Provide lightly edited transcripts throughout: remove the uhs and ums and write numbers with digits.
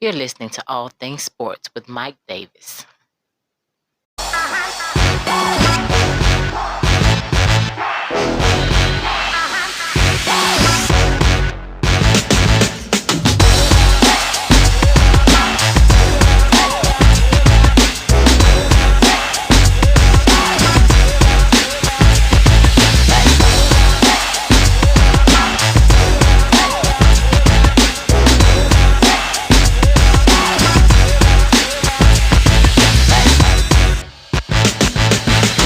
You're listening to All Things Sports with Mike Davis.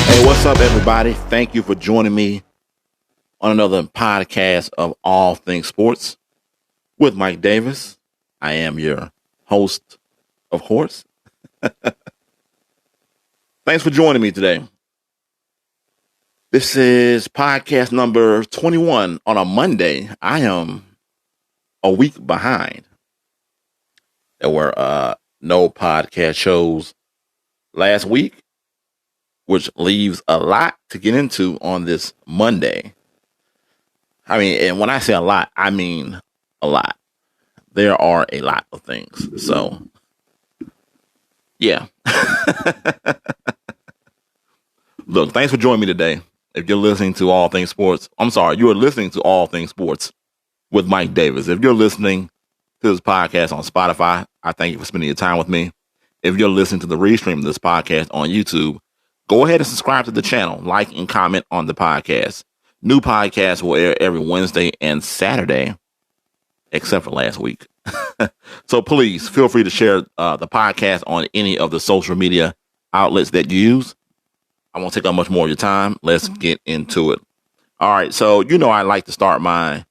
Hey, what's up, everybody? Thank you for joining me on another podcast of All Things Sports with Mike Davis. I am your host, of course. Thanks for joining me today. This is podcast number 21 on a Monday. I am a week behind. There were no podcast shows last week, which leaves a lot to get into on this Monday. I mean, and when I say a lot, I mean a lot. There are a lot of things. So, yeah. Look, thanks for joining me today. If you're listening to All Things Sports, you are listening to All Things Sports with Mike Davis. If you're listening to this podcast on Spotify, I thank you for spending your time with me. If you're listening to the restream of this podcast on YouTube, go ahead and subscribe to the channel, like and comment on the podcast. New podcasts will air every Wednesday and Saturday, except for last week. So please feel free to share the podcast on any of the social media outlets that you use. I won't take up much more of your time. Let's get into it. All right. So, I like to start my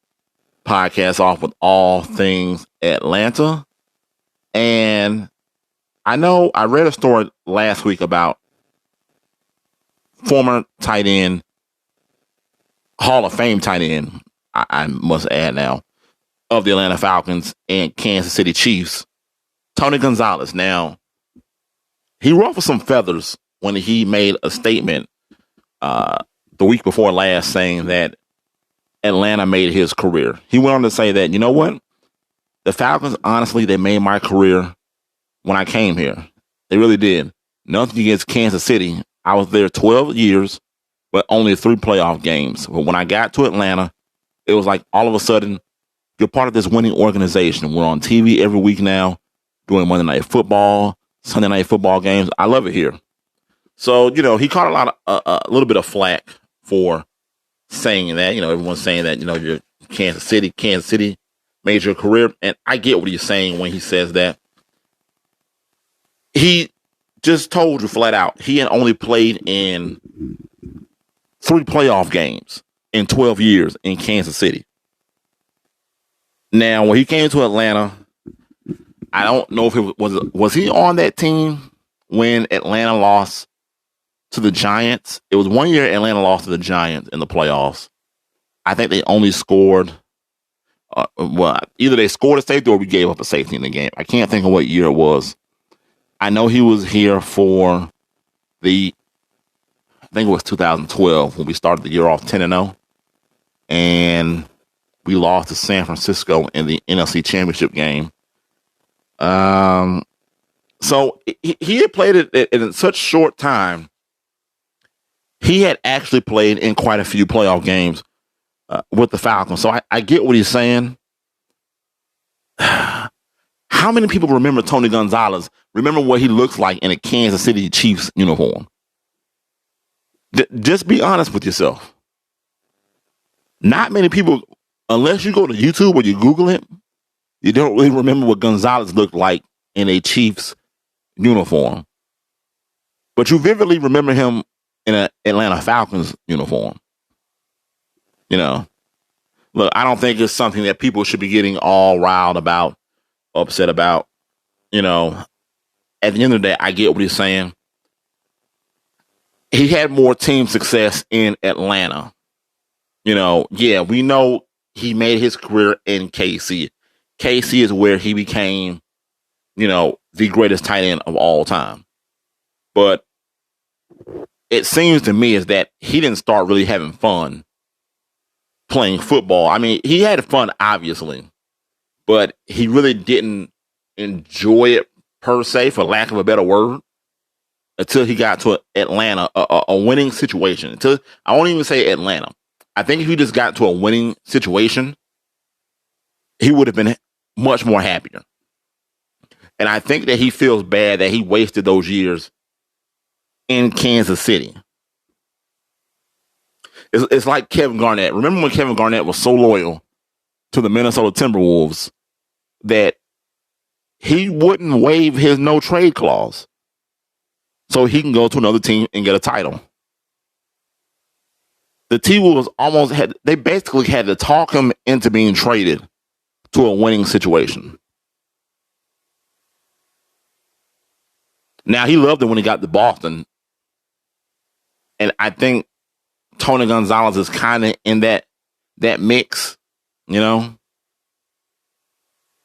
podcast off with all things Atlanta. And I know I read a story last week about former tight end, Hall of Fame tight end, I must add now, of the Atlanta Falcons and Kansas City Chiefs, Tony Gonzalez. Now, he ruffled some feathers when he made a statement the week before last saying that Atlanta made his career. He went on to say that, you know what? The Falcons, honestly, they made my career when I came here. They really did. Nothing against Kansas City. I was there 12 years, but only 3 playoff games. But when I got to Atlanta, it was like all of a sudden, you're part of this winning organization. We're on TV every week now, doing Monday Night Football, Sunday Night Football games. I love it here. So, he caught a little bit of flack for saying that. Everyone's saying that, you're Kansas City made your career. And I get what he's saying when he says that. He just told you flat out, he had only played in 3 playoff games in 12 years in Kansas City. Now, when he came to Atlanta, I don't know if it was he on that team when Atlanta lost to the Giants? It was one year Atlanta lost to the Giants in the playoffs. I think they only scored, either they scored a safety or we gave up a safety in the game. I can't think of what year it was. I know he was here for I think it was 2012 when we started the year off 10-0. And we lost to San Francisco in the NFC Championship game. So he had played it in such short time. He had actually played in quite a few playoff games with the Falcons. So I get what he's saying. How many people remember Tony Gonzalez? Remember what he looks like in a Kansas City Chiefs uniform? Just be honest with yourself. Not many people, unless you go to YouTube or you Google it, you don't really remember what Gonzalez looked like in a Chiefs uniform. But you vividly remember him in an Atlanta Falcons uniform. Look, I don't think it's something that people should be getting all riled about, upset about. At the end of the day, I get what he's saying. He had more team success in Atlanta. Yeah, we know he made his career in KC. KC is where he became, the greatest tight end of all time. But it seems to me is that he didn't start really having fun playing football. I mean, he had fun, obviously, but he really didn't enjoy it per se, for lack of a better word, until he got to Atlanta, a winning situation. Until I won't even say Atlanta. I think if he just got to a winning situation, he would have been much more happier. And I think that he feels bad that he wasted those years in Kansas City. It's like Kevin Garnett. Remember when Kevin Garnett was so loyal to the Minnesota Timberwolves that he wouldn't waive his no trade clause so he can go to another team and get a title. The T-Wolves they basically had to talk him into being traded to a winning situation. Now, he loved it when he got to Boston. And I think Tony Gonzalez is kind of in that mix, you know.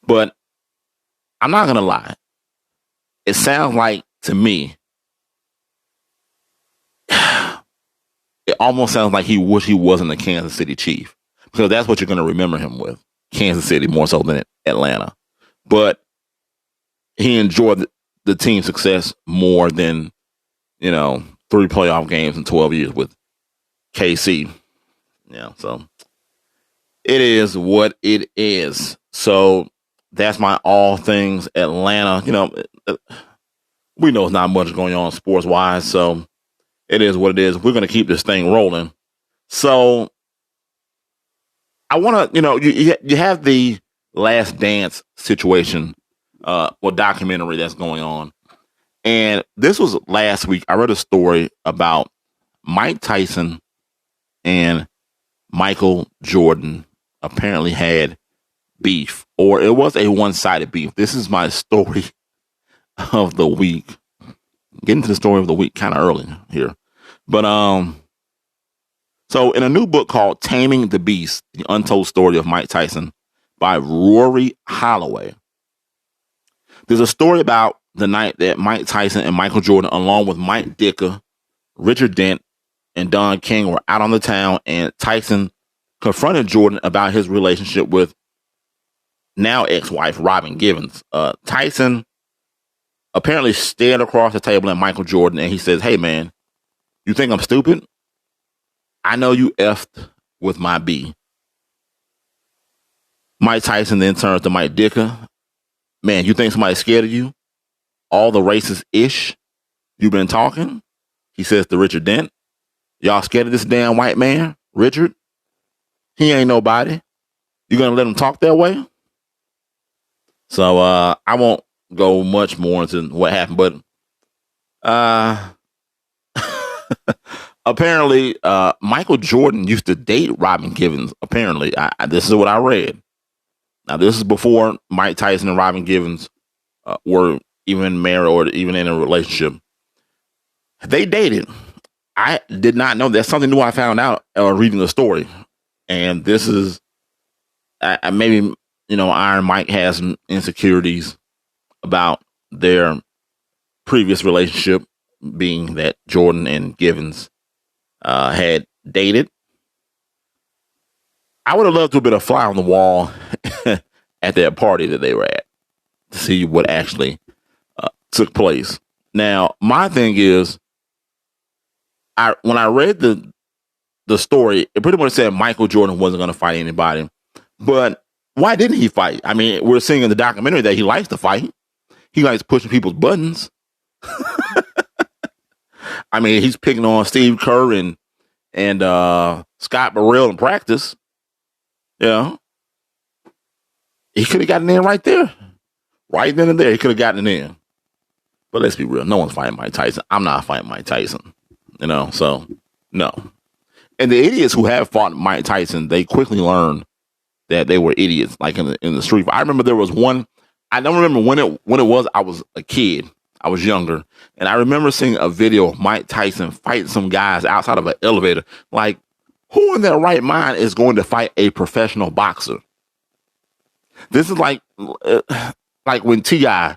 But I'm not going to lie. It sounds like, to me, it almost sounds like he wish he wasn't a Kansas City Chief, because that's what you're going to remember him with. Kansas City more so than Atlanta. But he enjoyed the team's success more than, 3 playoff games in 12 years with KC. Yeah, so it is what it is. So that's my all things Atlanta. We know it's not much going on sports-wise, so it is what it is. We're going to keep this thing rolling. So I want to, you have the Last Dance situation, documentary that's going on. And this was last week. I read a story about Mike Tyson and Michael Jordan apparently had beef, or it was a one-sided beef. This is my story of the week. Getting to the story of the week kind of early here. But so in a new book called Taming the Beast, The Untold Story of Mike Tyson by Rory Halladay, there's a story about the night that Mike Tyson and Michael Jordan, along with Mike Dicker, Richard Dent, and Don King, were out on the town, and Tyson confronted Jordan about his relationship with now ex-wife Robin Givens. Tyson apparently stared across the table at Michael Jordan, and he says, "Hey man, you think I'm stupid? I know you effed with my B." Mike Tyson then turns to Mike Dicker. "Man, you think somebody's scared of you? All the racist ish you've been talking?" He says to Richard Dent, "Y'all scared of this damn white man, Richard? He ain't nobody. You gonna let him talk that way?" So I won't go much more into what happened, but apparently Michael Jordan used to date Robin Givens. Apparently, this is what I read. Now, this is before Mike Tyson and Robin Givens were even married or even in a relationship. They dated. I did not know. That's something new I found out reading the story. And this is maybe, Iron Mike has some insecurities about their previous relationship, being that Jordan and Givens had dated. I would have loved to have been a fly on the wall at that party that they were at to see what actually took place. Now, my thing is, when I read the story, it pretty much said Michael Jordan wasn't going to fight anybody. But why didn't he fight? I mean, we're seeing in the documentary that he likes to fight. He likes pushing people's buttons. I mean, he's picking on Steve Kerr and Scott Burrell in practice. Yeah. He could have gotten in right there. Right then and there, he could have gotten in. But let's be real. No one's fighting Mike Tyson. I'm not fighting Mike Tyson. So no. And the idiots who have fought Mike Tyson, they quickly learn that they were idiots, like in the street. I remember there was one, I don't remember when it was. I was a kid. I was younger. And I remember seeing a video of Mike Tyson fighting some guys outside of an elevator. Like, who in their right mind is going to fight a professional boxer? This is like when T.I.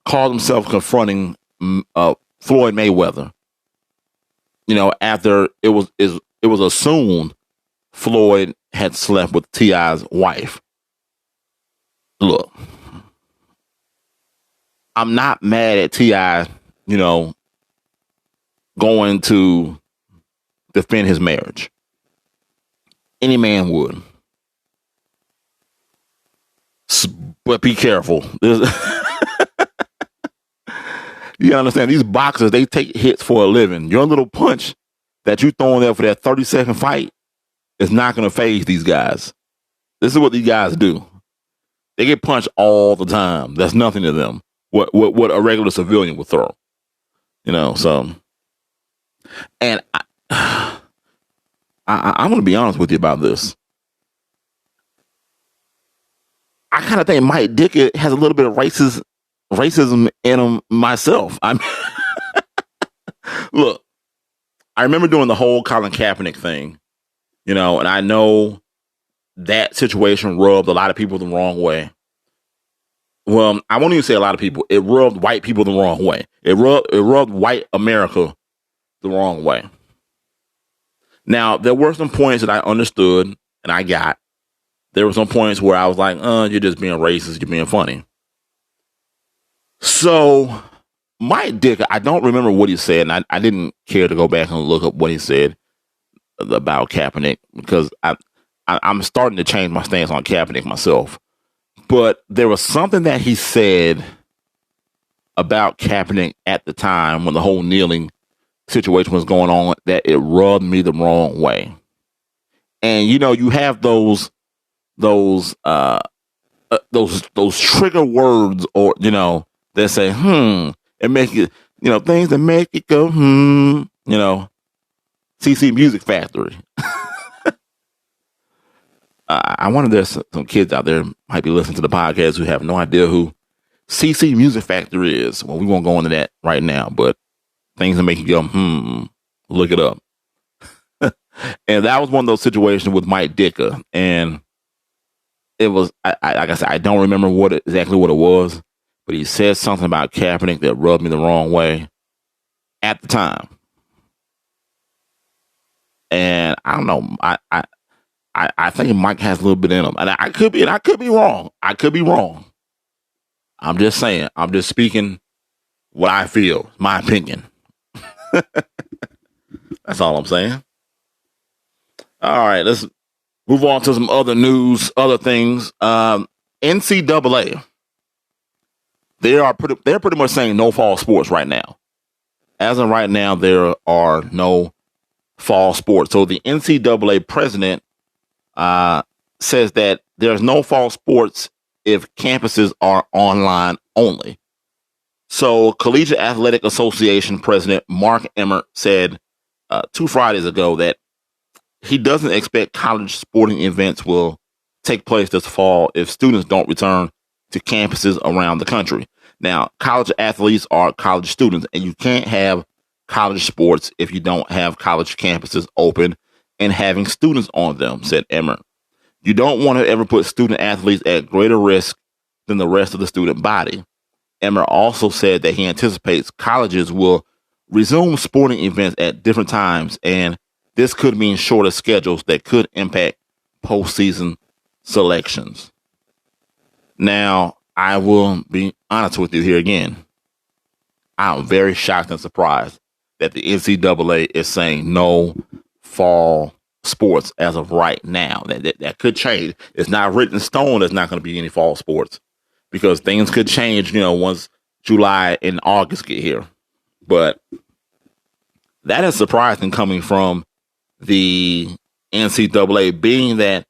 called himself confronting Floyd Mayweather. After it was assumed Floyd had slept with T.I.'s wife. Look, I'm not mad at T.I., going to defend his marriage. Any man would. But be careful. You understand? These boxers, they take hits for a living. Your little punch that you throw in there for that 30-second fight is not going to phase these guys. This is what these guys do. They get punched all the time. That's nothing to them. What a regular civilian would throw. So. And I'm going to be honest with you about this. I kind of think Mike Dicker has a little bit of racism in him myself. Look, I remember doing the whole Colin Kaepernick thing, and I know that situation rubbed a lot of people the wrong way. Well, I won't even say a lot of people. It rubbed white people the wrong way. It rubbed white America the wrong way. Now, there were some points that I understood and I got. There were some points where I was like, you're just being racist, you're being funny. So, Mike Dicker, I don't remember what he said, and I didn't care to go back and look up what he said about Kaepernick, because I'm starting to change my stance on Kaepernick myself. But there was something that he said about Kaepernick at the time when the whole kneeling situation was going on that it rubbed me the wrong way. And you have those trigger words, or that say and make it, things that make it go CC Music Factory. I wonder if there's some kids out there might be listening to the podcast who have no idea who CC Music Factory is. Well, we won't go into that right now, but things that make you go, look it up. And that was one of those situations with Mike Dicker. And it was, like I said, I don't remember exactly what it was, but he said something about Kaepernick that rubbed me the wrong way at the time. And I don't know, I think Mike has a little bit in him. And I could be wrong. I could be wrong. I'm just saying. I'm just speaking what I feel. My opinion. That's all I'm saying. All right, let's move on to some other news, other things. NCAA. They're pretty much saying no fall sports right now. As of right now, there are no fall sports. So the NCAA president says that there's no fall sports if campuses are online only. So Collegiate Athletic Association President Mark Emmert said 2 Fridays ago that he doesn't expect college sporting events will take place this fall if students don't return to campuses around the country. Now, college athletes are college students, and you can't have college sports if you don't have college campuses open and having students on them, said Emmert. You don't want to ever put student athletes at greater risk than the rest of the student body. Emmert also said that he anticipates colleges will resume sporting events at different times, and this could mean shorter schedules that could impact postseason selections. Now, I will be honest with you here again. I'm very shocked and surprised that the NCAA is saying no fall sports as of right now. That could change. It's not written in stone. There's not going to be any fall sports because things could change, once July and August get here. But that is surprising coming from the NCAA, being that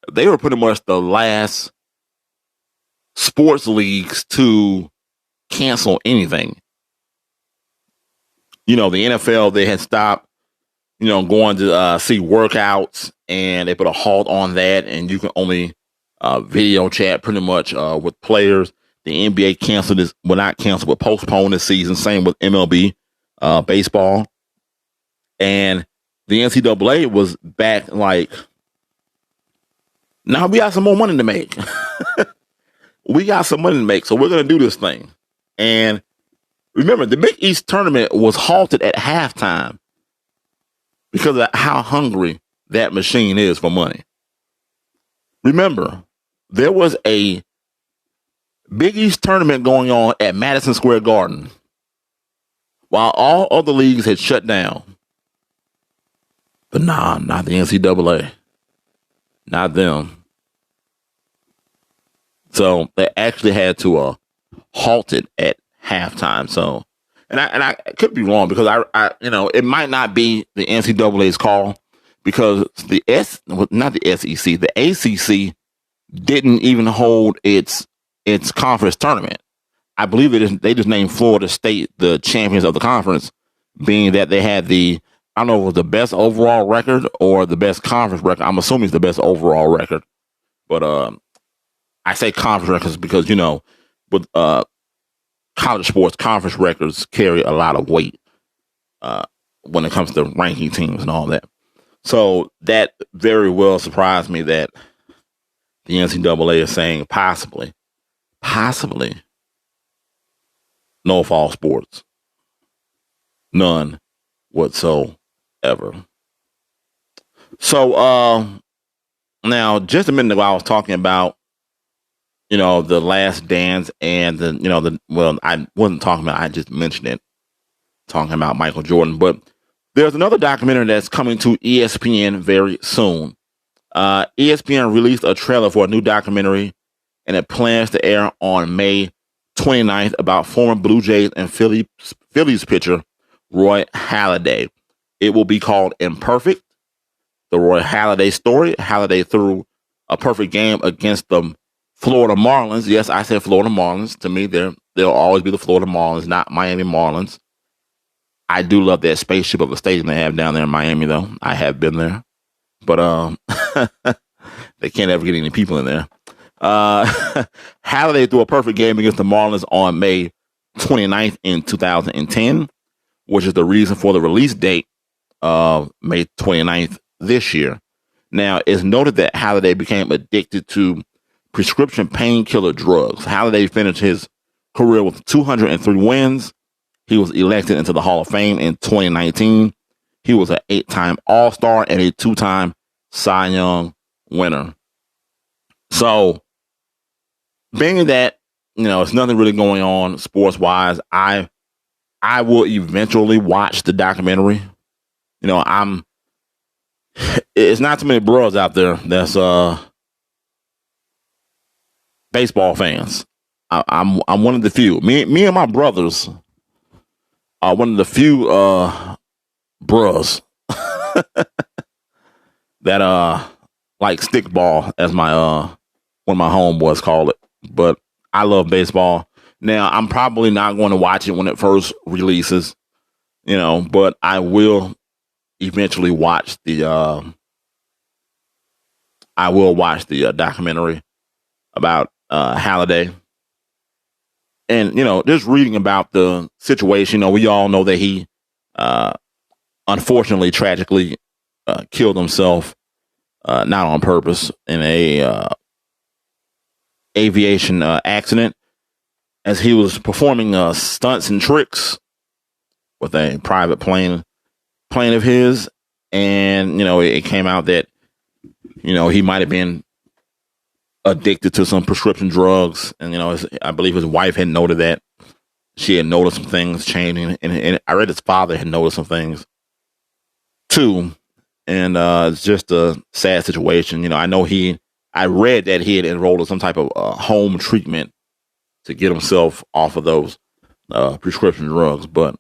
they were pretty much the last sports leagues to cancel anything. The NFL, they had stopped, going to see workouts, and they put a halt on that, and you can only video chat pretty much with players. The NBA canceled this, well, not canceled, but postponed this season. Same with MLB, baseball. And the NCAA was back like, now we got some more money to make. We got some money to make, so we're going to do this thing. And remember, the Big East tournament was halted at halftime because of how hungry that machine is for money. Remember, there was a Big East tournament going on at Madison Square Garden. While all other leagues had shut down. But nah, not the NCAA. Not them. So they actually had to halt it at halftime. So, and I could be wrong because I it might not be the NCAA's call because not the SEC, the ACC didn't even hold its conference tournament. I believe they just named Florida State the champions of the conference, being that they had I don't know if it was the best overall record or the best conference record. I'm assuming it's the best overall record. But I say conference records because, with college sports, conference records carry a lot of weight when it comes to ranking teams and all that. So that very well surprised me that the NCAA is saying possibly, no fall sports. None whatsoever. So now just a minute ago I was talking about the Last Dance and I wasn't talking about, I just mentioned it, talking about Michael Jordan, but there's another documentary that's coming to ESPN very soon. ESPN released a trailer for a new documentary, and it plans to air on May 29th about former Blue Jays and Phillies pitcher Roy Halladay. It will be called Imperfect, the Roy Halladay story. Halladay threw a perfect game against the Florida Marlins. Yes, I said Florida Marlins. To me, they'll always be the Florida Marlins, not Miami Marlins. I do love that spaceship of a stadium they have down there in Miami, though. I have been there. But they can't ever get any people in there. Halladay threw a perfect game against the Marlins on May 29th in 2010, which is the reason for the release date of May 29th this year. Now, it's noted that Halladay became addicted to prescription painkiller drugs. Halladay finished his career with 203 wins. He was elected into the Hall of Fame in 2019. He was an 8-time All-Star and a 2-time Cy Young winner. So, being that, it's nothing really going on sports-wise, I will eventually watch the documentary. It's not too many bros out there that's baseball fans. I'm one of the few. Me and my brothers are one of the few bros that like stickball, as my one of my homeboys call it. But I love baseball. Now, I'm probably not going to watch it when it first releases, but I will eventually watch the documentary about Halladay. And, just reading about the situation, we all know that he unfortunately, tragically killed himself, not on purpose, in a aviation accident as he was performing stunts and tricks with a private plane of his. And, it came out that, he might have been addicted to some prescription drugs. And, I believe his wife had noted that. She had noticed some things changing. And I read his father had noticed some things too. And it's just a sad situation. I read that he had enrolled in some type of home treatment to get himself off of those prescription drugs. But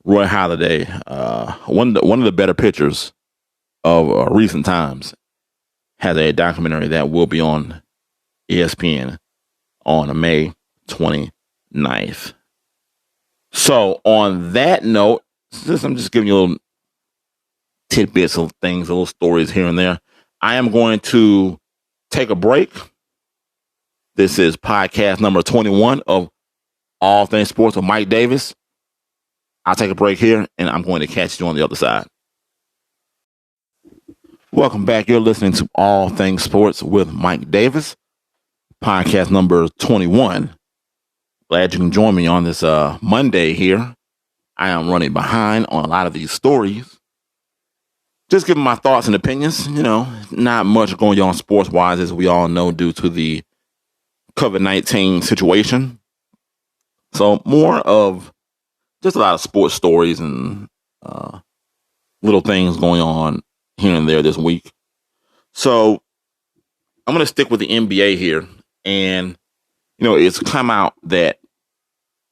Roy Halladay, one of the better pitchers of recent times, has a documentary that will be on ESPN on May 29th. So on that note, I'm just giving you little tidbits of things, little stories here and there. I am going to take a break. This is podcast number 21 of All Things Sports with Mike Davis. I'll take a break here, and I'm going to catch you on the other side. Welcome back. You're listening to All Things Sports with Mike Davis, podcast number 21. Glad you can join me on this Monday here. I am running behind on a lot of these stories. Just giving my thoughts and opinions. Not much going on sports-wise, as we all know, due to the COVID-19 situation. So more of just a lot of sports stories and little things going on here and there this week. So I'm going to stick with the NBA here. And, it's come out that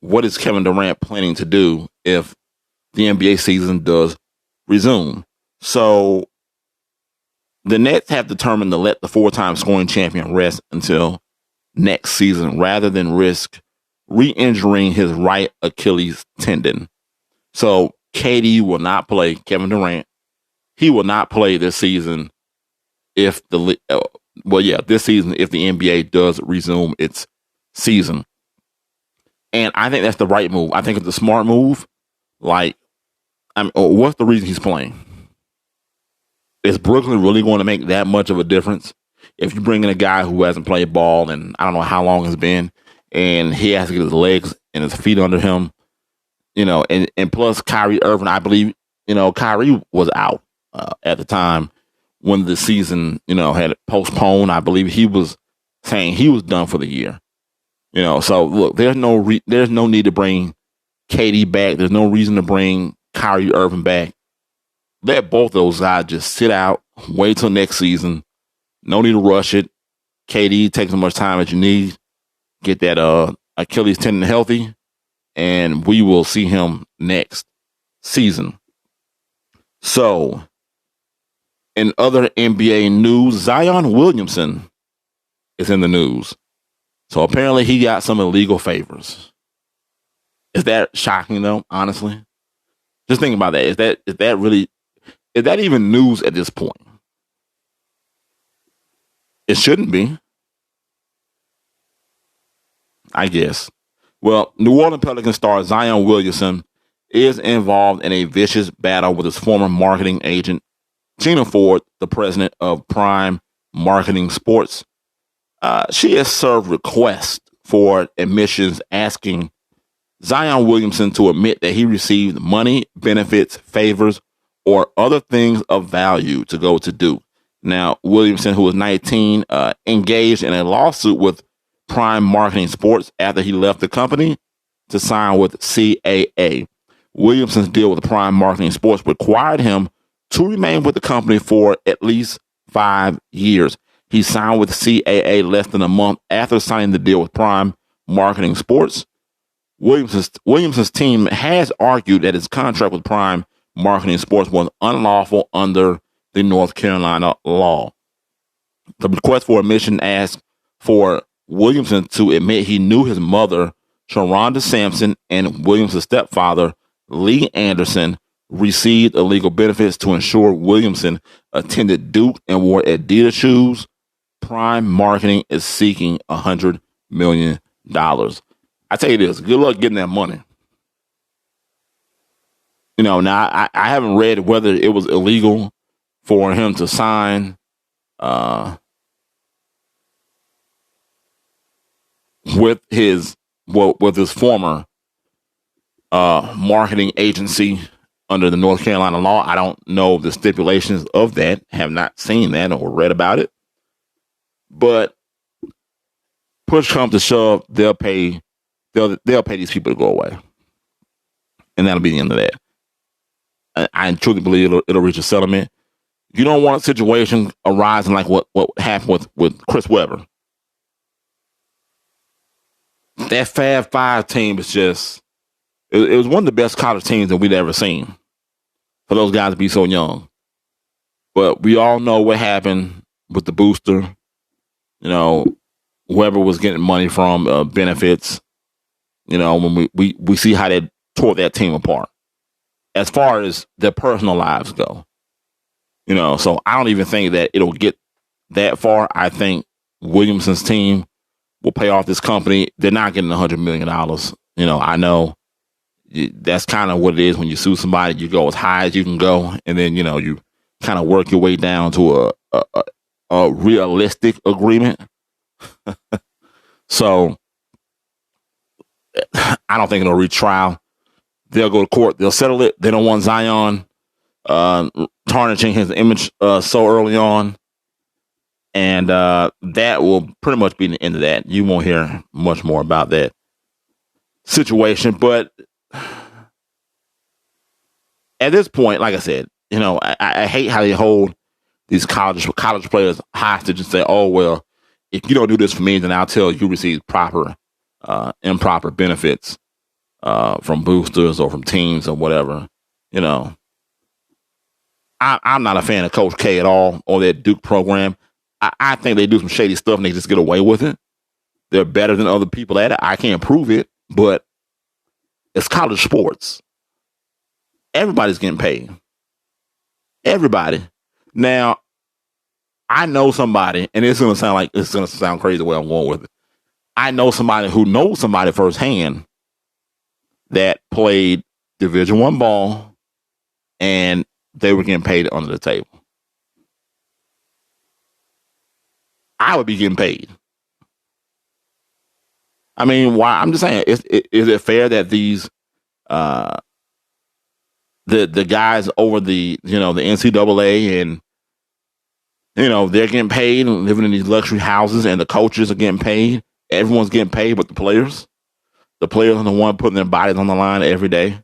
what is Kevin Durant planning to do if the NBA season does resume? So the Nets have determined to let the 4-time scoring champion rest until next season rather than risk re-injuring his right Achilles tendon. So KD will not play. Kevin Durant, he will not play this season this season if the NBA does resume its season. And I think that's the right move. I think it's a smart move. What's the reason he's playing? Is Brooklyn really going to make that much of a difference? If you bring in a guy who hasn't played ball and I don't know how long it's been, and he has to get his legs and his feet under him, and plus Kyrie Irving, I believe, Kyrie was out at the time when the season, had postponed. I believe he was saying he was done for the year. So look, there's no need to bring KD back. There's no reason to bring Kyrie Irving back. Let both those guys just sit out, wait till next season. No need to rush it. KD, take as much time as you need. Get that Achilles tendon healthy, and we will see him next season. So, in other NBA news, Zion Williamson is in the news. So apparently he got some illegal favors. Is that shocking though, honestly? Just think about that. Is that even news at this point? It shouldn't be, I guess. Well, New Orleans Pelicans star Zion Williamson is involved in a vicious battle with his former marketing agent, Gina Ford, the president of Prime Marketing Sports. She has served requests for admissions asking Zion Williamson to admit that he received money, benefits, favors, or other things of value to go to Duke. Now, Williamson, who was 19, engaged in a lawsuit with Prime Marketing Sports after he left the company to sign with CAA. Williamson's deal with Prime Marketing Sports required him to remain with the company for at least 5 years. He signed with CAA less than a month after signing the deal with Prime Marketing Sports. Williamson's team has argued that his contract with Prime Marketing Sports was unlawful under the North Carolina law. The request for admission asked for Williamson to admit he knew his mother, Sharonda Sampson, and Williamson's stepfather, Lee Anderson, received illegal benefits to ensure Williamson attended Duke and wore Adidas shoes. Prime Marketing is seeking $100 million. I tell you this, good luck getting that money. Now I haven't read whether it was illegal for him to sign with his former marketing agency under the North Carolina law. I don't know the stipulations of that. Have not seen that or read about it. But push comes to shove, they'll pay these people to go away, and that'll be the end of that. I truly believe it'll reach a settlement. You don't want a situation arising like what happened with Chris Webber. That Fab Five team is just, it was one of the best college teams that we'd ever seen for those guys to be so young. But we all know what happened with the booster. Webber was getting money from benefits. When we see how they tore that team apart as far as their personal lives go. So I don't even think that it'll get that far. I think Williamson's team will pay off this company. They're not getting $100 million. I know that's kind of what it is when you sue somebody. You go as high as you can go, and then you kind of work your way down to a realistic agreement. So I don't think it'll reach trial. They'll go to court. They'll settle it. They don't want Zion tarnishing his image so early on. And that will pretty much be the end of that. You won't hear much more about that situation. But at this point, like I said, I hate how they hold these college players hostage and say, "Oh well, if you don't do this for me, then I'll tell you receive proper improper benefits from boosters or from teams or whatever." I'm not a fan of Coach K at all or that Duke program. I think they do some shady stuff and they just get away with it. They're better than other people at it. I can't prove it, but it's college sports. Everybody's getting paid. Everybody. Now, I know somebody, and it's gonna sound crazy the way I'm going with it. I know somebody who knows somebody firsthand that played Division I ball, and they were getting paid under the table. I would be getting paid. I mean, why? I'm just saying, is it fair that these the guys over the NCAA and they're getting paid and living in these luxury houses, and the coaches are getting paid? Everyone's getting paid, but the players. The players are the one putting their bodies on the line every day,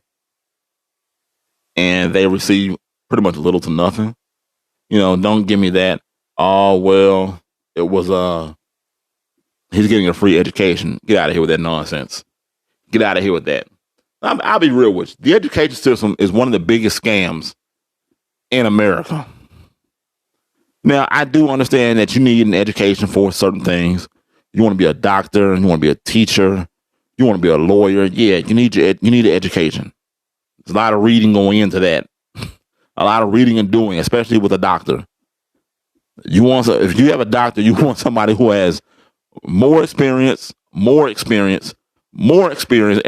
and they receive pretty much little to nothing. Don't give me that. Oh well, it was he's getting a free education. Get out of here with that nonsense. Get out of here with that. I'll be real with you. The education system is one of the biggest scams in America. Now, I do understand that you need an education for certain things. You want to be a doctor, you want to be a teacher, you want to be a lawyer. Yeah, you need an education. There's a lot of reading going into that. A lot of reading and doing, especially with a doctor. If you have a doctor, you want somebody who has more experience, and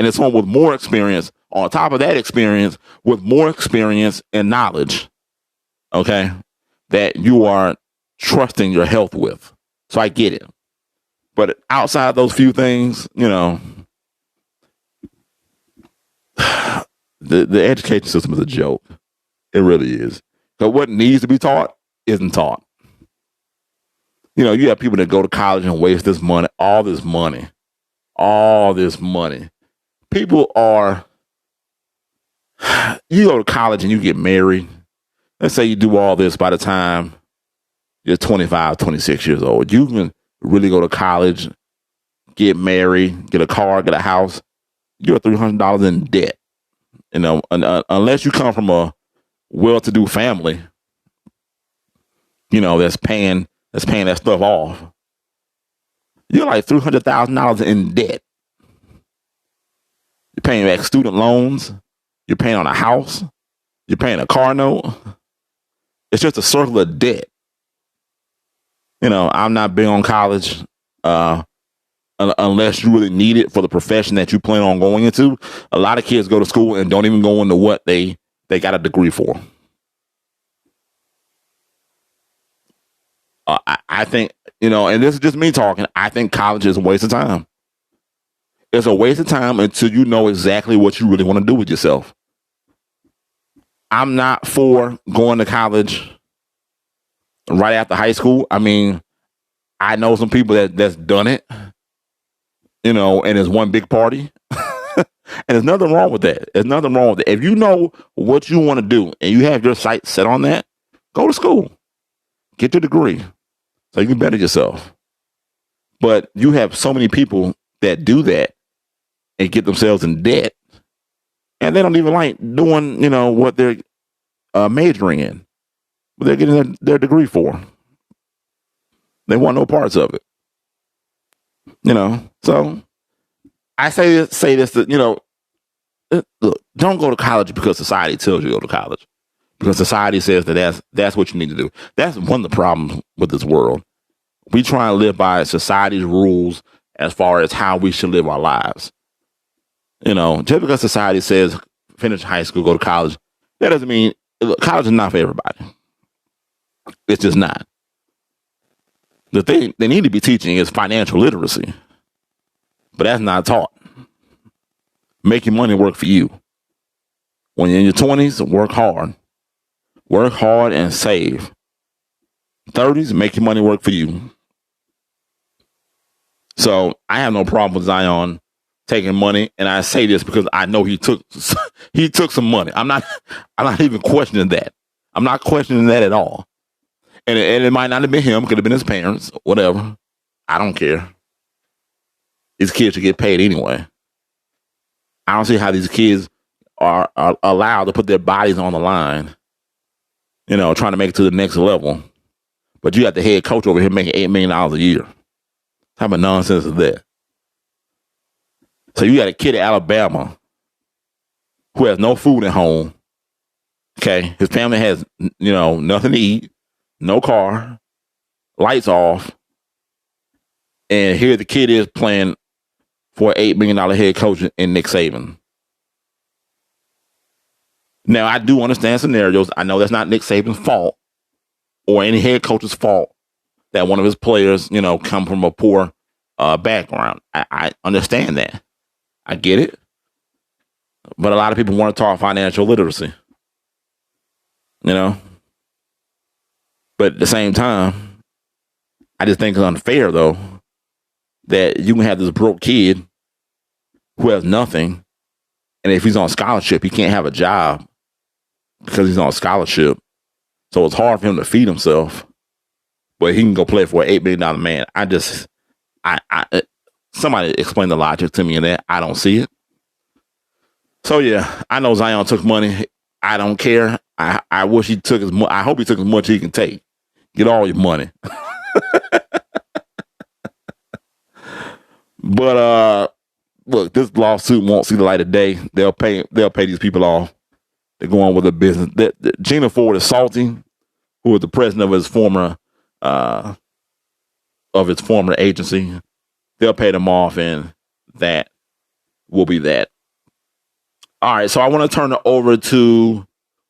it's someone with more experience on top of that experience with more experience and knowledge. Okay, that you are trusting your health with. So I get it. But outside those few things, the education system is a joke. It really is. So what needs to be taught isn't taught. You have people that go to college and waste this money, all this money. People are, you go to college and you get married. Let's say you do all this by the time you're 25, 26 years old. You can really go to college, get married, get a car, get a house. You're $300 in debt. Unless you come from a well-to-do family, that's paying that stuff off. You're like $300,000 in debt. You're paying back student loans. You're paying on a house. You're paying a car note. It's just a circle of debt. I'm not big on college unless you really need it for the profession that you plan on going into. A lot of kids go to school and don't even go into what they got a degree for. I think, and this is just me talking, I think college is a waste of time. It's a waste of time until you know exactly what you really want to do with yourself. I'm not for going to college right after high school. I mean, I know some people that's done it, and it's one big party. And there's nothing wrong with that. There's nothing wrong with it. If you know what you want to do and you have your sights set on that, go to school. Get your degree so you can better yourself. But you have so many people that do that and get themselves in debt, and they don't even like doing, what they're majoring in, what they're getting their degree for. They want no parts of it. So I say this that, look, don't go to college because society tells you to go to college. Because society says that that's what you need to do. That's one of the problems with this world. We try and live by society's rules as far as how we should live our lives. Just because society says finish high school, go to college, that doesn't mean college is not for everybody. It's just not. The thing they need to be teaching is financial literacy, but that's not taught. Making money work for you. When you're in your 20s, work hard and save. 30s, make your money work for you. So I have no problem with Zion taking money, and I say this because I know he took some money. I'm not even questioning that. I'm not questioning that at all. And it might not have been him. Could have been his parents, whatever. I don't care. These kids should get paid anyway. I don't see how these kids are allowed to put their bodies on the line, trying to make it to the next level. But you got the head coach over here making $8 million a year. What type of nonsense is that? So you got a kid at Alabama who has no food at home. Okay. His family has, nothing to eat, no car, lights off. And here the kid is playing for an $8 million head coach in Nick Saban. Now, I do understand scenarios. I know that's not Nick Saban's fault or any head coach's fault that one of his players, come from a poor background. I understand that. I get it. But a lot of people want to talk financial literacy. But at the same time, I just think it's unfair, though, that you can have this broke kid who has nothing, and if he's on scholarship, he can't have a job because he's on scholarship. So it's hard for him to feed himself, but he can go play for an $8 million man. Somebody explain the logic to me in that. I don't see it. So yeah, I know Zion took money. I don't care. I wish he took as much. I hope he took as much as he can take. Get all your money. But look, this lawsuit won't see the light of day. They'll pay these people off. They're going with the business. Gina Ford is salty, who was the president of his former agency. They'll pay them off, and that will be that. All right, so I want to turn it over to.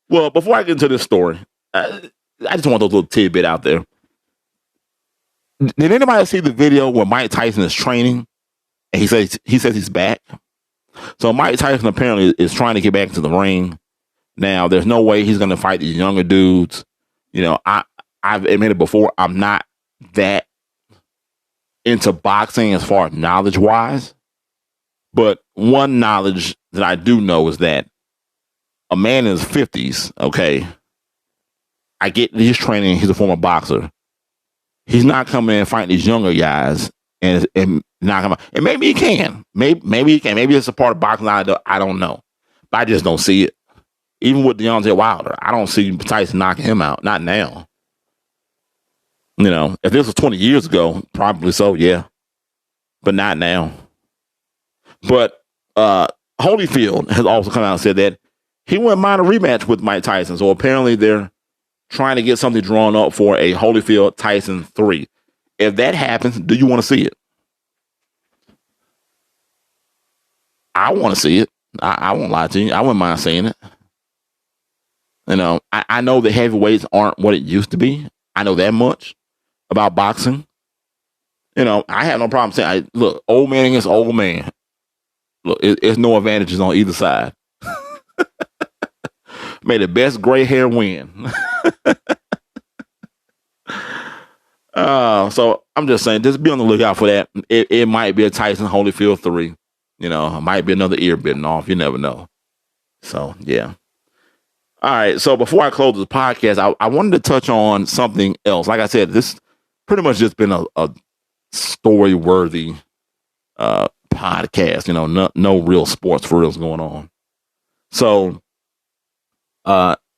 Well, before I get into this story, I just want those little tidbit out there. Did anybody see the video where Mike Tyson is training, and he says he's back? So Mike Tyson apparently is trying to get back to the ring. Now, there's no way he's going to fight these younger dudes. I've admitted before, I'm not that into boxing as far as knowledge-wise. But one knowledge that I do know is that a man in his 50s, okay, I get he's training, he's a former boxer. He's not coming in and fighting these younger guys and not coming. And maybe he can. Maybe he can. Maybe it's a part of boxing. I don't know. But I just don't see it. Even with Deontay Wilder, I don't see Tyson knocking him out. Not now. If this was 20 years ago, probably so, yeah. But not now. But Holyfield has also come out and said that he wouldn't mind a rematch with Mike Tyson. So apparently they're trying to get something drawn up for a Holyfield-Tyson 3. If that happens, do you want to see it? I want to see it. I won't lie to you. I wouldn't mind seeing it. I know the heavyweights aren't what it used to be. I know that much about boxing. I have no problem saying, look, old man against old man. Look, it's no advantages on either side. May the best gray hair win. So I'm just saying, just be on the lookout for that. It might be a Tyson Holyfield 3. It might be another ear bitten off. You never know. So, yeah. All right. So before I close this podcast, I wanted to touch on something else. Like I said, this pretty much just been a story-worthy podcast. No real sports for reals going on. So,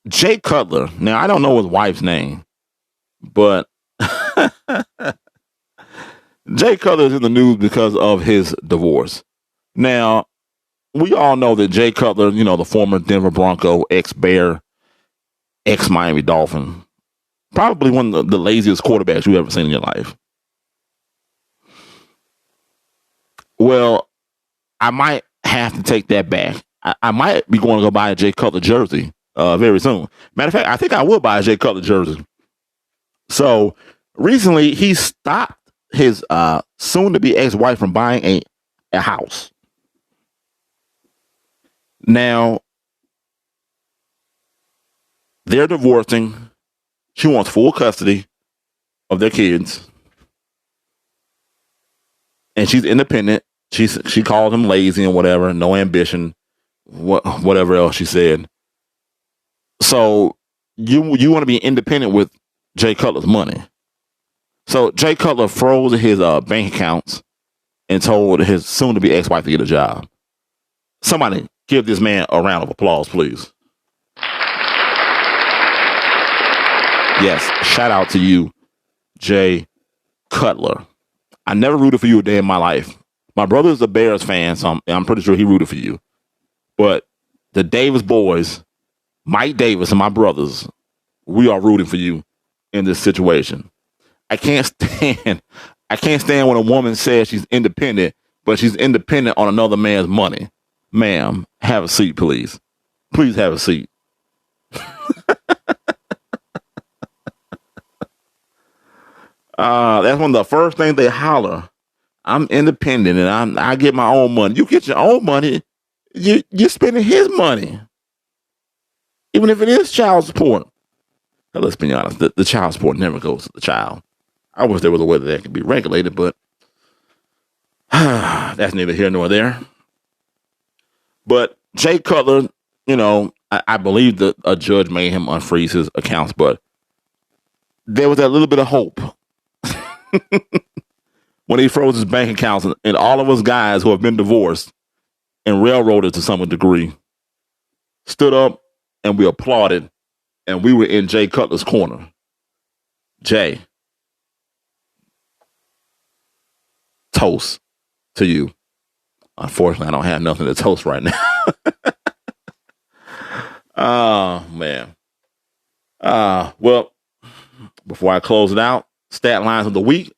Jay Cutler. Now, I don't know his wife's name, but Jay Cutler is in the news because of his divorce. Now, we all know that Jay Cutler, the former Denver Bronco, ex-Bear, ex-Miami Dolphin, probably one of the laziest quarterbacks you've ever seen in your life. Well, I might have to take that back. I might be going to go buy a Jay Cutler jersey very soon. Matter of fact, I think I will buy a Jay Cutler jersey. So recently, he stopped his soon-to-be ex-wife from buying a house. Now, they're divorcing. She wants full custody. of their kids, and she's independent. She called him lazy and whatever, no ambition, whatever else she said. So you want to be independent with Jay Cutler's money. So Jay Cutler froze his bank accounts and told his soon-to-be ex-wife to get a job. Somebody give this man a round of applause, please. Yes, shout out to you, Jay Cutler. I never rooted for you a day in my life. My brother's a Bears fan, so I'm pretty sure he rooted for you. But the Davis boys, Mike Davis and my brothers, we are rooting for you in this situation. I can't stand when a woman says she's independent, but she's independent on another man's money. Ma'am, have a seat, please. Please have a seat. That's one of the first things they holler. I'm independent and I get my own money. You get your own money, you're spending his money. Even if it is child support. Now, let's be honest, the child support never goes to the child. I wish there was a way that could be regulated, but that's neither here nor there. But Jay Cutler, I believe that a judge made him unfreeze his accounts, but there was that little bit of hope when he froze his bank accounts, and all of us guys who have been divorced and railroaded to some degree stood up and we applauded, and we were in Jay Cutler's corner. Jay, toast to you. Unfortunately, I don't have nothing to toast right now. Oh, man. Well, before I close it out, stat lines of the week.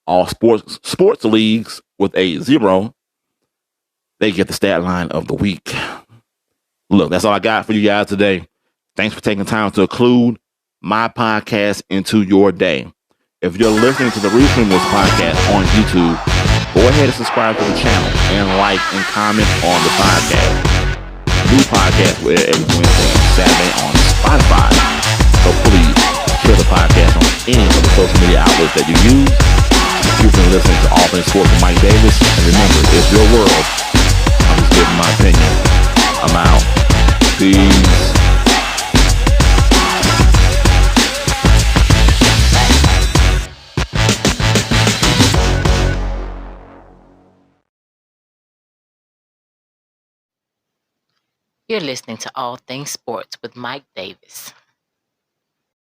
All sports leagues with a 0, they get the stat line of the week. Look, that's all I got for you guys today. Thanks for taking time to include my podcast into your day. If you're listening to the restream of this podcast on YouTube, go ahead and subscribe to the channel and like and comment on the podcast. New podcast every Wednesday and Saturday on Spotify. So please share the podcast on any of the social media outlets that you use. You've been listening to All Things Sports with Mike Davis. And remember, it's your world. I'm just giving my opinion. I'm out. Peace. You're listening to All Things Sports with Mike Davis.